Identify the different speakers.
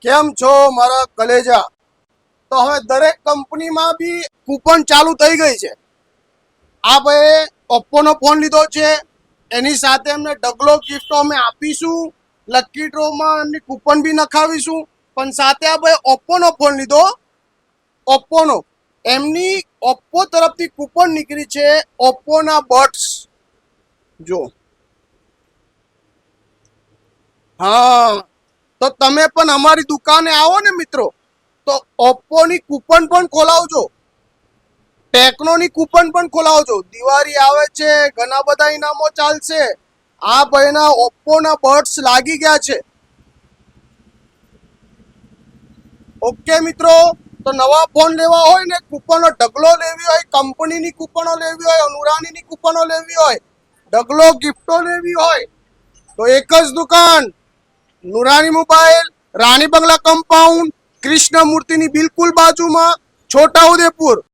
Speaker 1: કેમ છો મારા કલેજા? તો હવે દરેક કંપનીમાં બી કૂપન ચાલુ થઈ ગઈ છે. આ ભાઈ ઓપ્પોનો ફોન લીધો છે, એની સાથે એમને ડબલો ગિફ્ટો અમે આપીશું. લકી ડ્રોમાં એમની કૂપન બી નખાવીશું. પણ સાથે આ ભાઈ ઓપ્પોનો ફોન લીધો, ઓપ્પોનો, એમની ઓપ્પો તરફથી કૂપન નીકળી છે ઓપ્પોના બડ્સ. જો હા, તો તમે પણ અમારી દુકાને આવો ને મિત્રો, તો ઓપ્પોની કૂપન પણ ખોલાવજો, ટેકનોની કૂપન પણ ખોલાવજો. દિવાળી આવે છે, ઘણા બધા ઇનામો ચાલશે. આ ભાઈના ઓપ્પોના બડ્સ લાગી ગયા છે. ઓકે મિત્રો, તો નવા ફોન લેવા હોય ને, કૂપનો ઢગલો લેવી હોય, કંપનીની કૂપનો લેવી હોય, નુરાનીની કૂપનો લેવી હોય, ઢગલો ગિફ્ટો લેવી હોય, તો એક જ દુકાન, નુરાની મોબાઈલ, રાણી બંગલા કમ્પાઉન્ડ, કૃષ્ણ મૂર્તિની બિલકુલ બાજુમાં, છોટા ઉદેપુર.